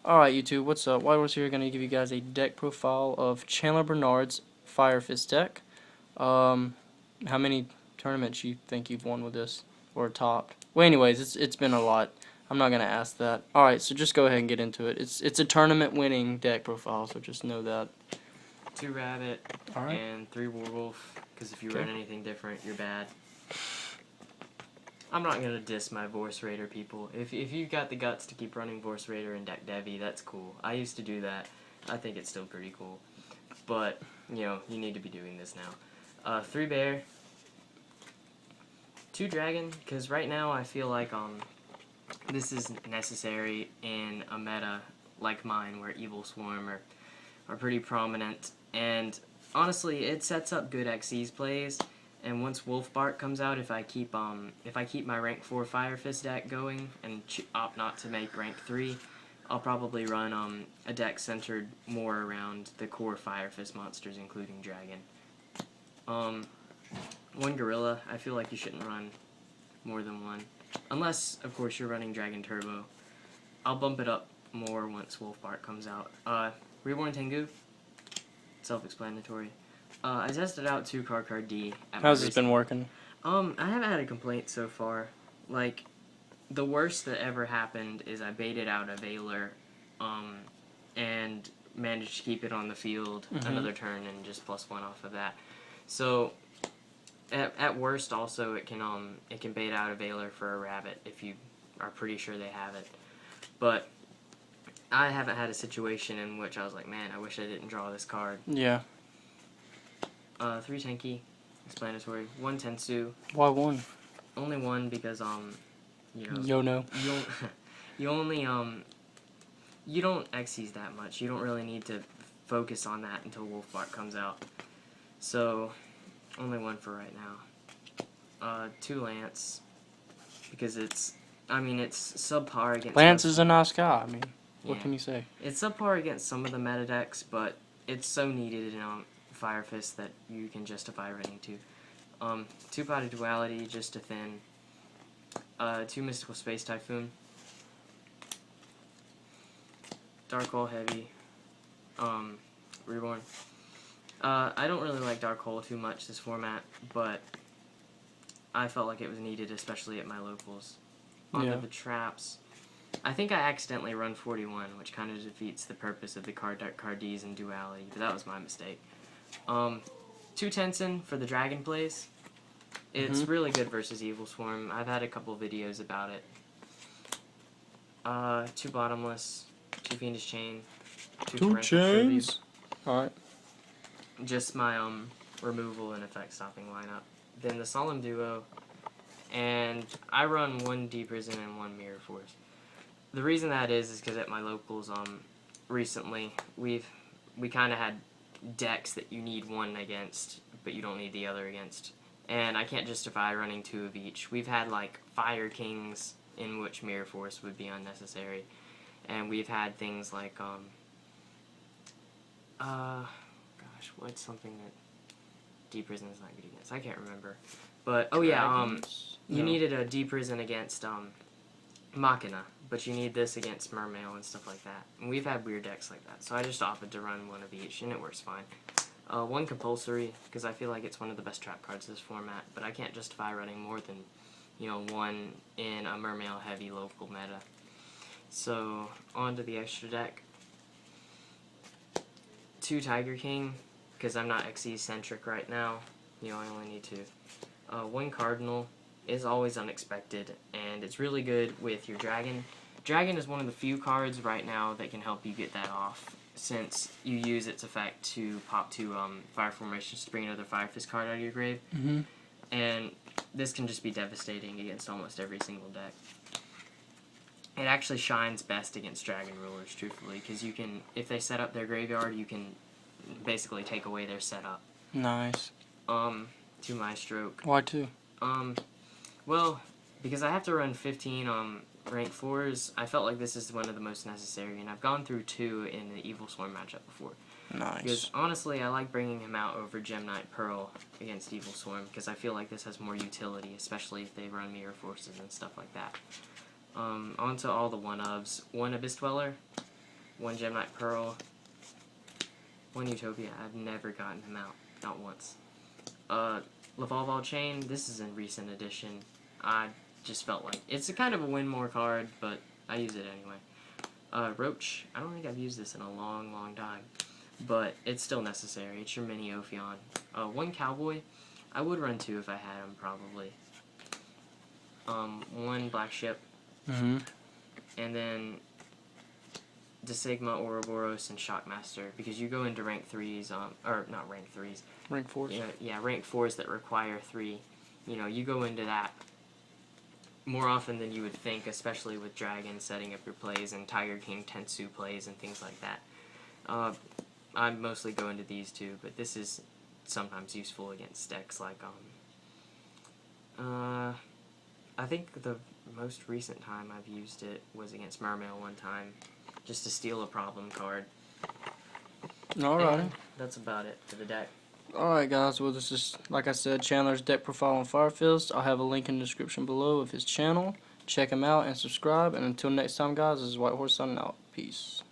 Alright YouTube, what's up? White Horse here, going to give you guys a deck profile of Chandler Bernard's Fire Fist deck. How many tournaments you think you've won with this? Or topped? Well anyways, it's been a lot. I'm not going to ask that. Alright, so just go ahead and get into it. It's a tournament winning deck profile, so just know that. 2 Rabbit, Alright. and 3 Werewolf, because if you run anything different, you're bad. I'm not going to diss my Vorse Raider people. If you've got the guts to keep running Vorse Raider and deck Devi, that's cool. I used to do that. I think it's still pretty cool. But, you know, you need to be doing this now. 3 Bear, 2 Dragon, because right now I feel like this is necessary in a meta like mine where Evil Swarm are pretty prominent. And honestly, it sets up good Xyz plays. And once Wolf Bark comes out, if I keep my rank 4 Fire Fist deck going and opt not to make rank 3, I'll probably run a deck centered more around the core Fire Fist monsters, including Dragon. 1 Gorilla, I feel like you shouldn't run more than 1, unless of course you're running Dragon Turbo. I'll bump it up more once Wolf Bark comes out. Reborn Tengu, self-explanatory. I tested out 2 card D. How's this been working? I haven't had a complaint so far. Like, the worst that ever happened is I baited out a Veiler, and managed to keep it on the field another turn and just +1 off of that. So, at worst, also it can bait out a Veiler for a Rabbit if you are pretty sure they have it. But I haven't had a situation in which I was like, man, I wish I didn't draw this card. Yeah. 3 Tenki, explanatory. 1 Tensu. Why 1? Only 1 because you know. Yo-no. You don't Xyz that much. You don't really need to focus on that until Wolf Bark comes out. So, only 1 for right now. 2 Lance, because it's subpar against. Lance is a nice guy. I mean, what Yeah. can you say? It's subpar against some of the meta decks, but it's so needed in Fire Fist that you can justify running 2. 2-Potted Duality, just to thin. 2 Mystical Space Typhoon. Dark Hole Heavy. Reborn. I don't really like Dark Hole too much this format, but I felt like it was needed, especially at my locals. Onto the traps. I think I accidentally run 41, which kind of defeats the purpose of the card Ds and Duality, but that was my mistake. 2 Tensen for the Dragon plays. It's really good versus Evil Swarm. I've had a couple videos about it. 2 Bottomless, 2 Fiendish Chain, 2 chains. Alright. Just my removal and effect stopping lineup. Then the Solemn Duo, and I run 1 Deep Prison and 1 Mirror Force. The reason that is because at my locals recently we kind of had decks that you need 1 against, but you don't need the other against. And I can't justify running 2 of each. We've had, like, Fire Kings in which Mirror Force would be unnecessary. And we've had things like, gosh, what's something that Deep Prison is not good against? I can't remember. But, oh yeah, you needed a Deep Prison against, Machina, but you need this against Mermail and stuff like that. And we've had weird decks like that, so I just opted to run 1 of each, and it works fine. 1 Compulsory, because I feel like it's one of the best trap cards of this format, but I can't justify running more than, 1 in a Mermail heavy local meta. So, on to the extra deck. 2 Tiger King, because I'm not Xyz centric right now. I only need 2. 1 Cardinal is always unexpected, and it's really good with your Dragon. Dragon is one of the few cards right now that can help you get that off, since you use its effect to pop 2 Fire Formations to bring another Fire Fist card out of your grave. And this can just be devastating against almost every single deck. It actually shines best against Dragon Rulers, truthfully, because you can, if they set up their graveyard, you can basically take away their setup. Nice. 2 Maestroke. Why 2? Well, because I have to run 15 rank 4s, I felt like this is one of the most necessary, and I've gone through 2 in the Evil Swarm matchup before. Nice. Because, honestly, I like bringing him out over Gem Knight Pearl against Evil Swarm, because I feel like this has more utility, especially if they run Mirror Forces and stuff like that. Onto all the 1-ofs. 1 Abyss Dweller, 1 Gemknight Pearl, 1 Utopia. I've never gotten him out, not once. Lavalval Chain, this is in recent edition. I just felt like it's a kind of a win more card, but I use it anyway. Roach, I don't think I've used this in a long, long time, but it's still necessary. It's your mini Ophion. 1 Cowboy, I would run 2 if I had him, probably. 1 Black Ship, Mm-hmm. and then Desigma, Ouroboros, and Shockmaster, because you go into rank 3s, or not rank 3s. Rank 4s. Yeah, rank 4s that require 3. You know, you go into that more often than you would think, especially with Dragon setting up your plays and Tiger King Tensu plays and things like that. I mostly go into these two, but this is sometimes useful against decks like, I think the most recent time I've used it was against Mermail one time, just to steal a problem card. Alrighty. And that's about it for the deck. Alright guys, well this is, like I said, Chandler's deck profile on Firefist. I'll have a link in the description below of his channel. Check him out and subscribe, and until next time guys, this is White Horse signing out. Peace.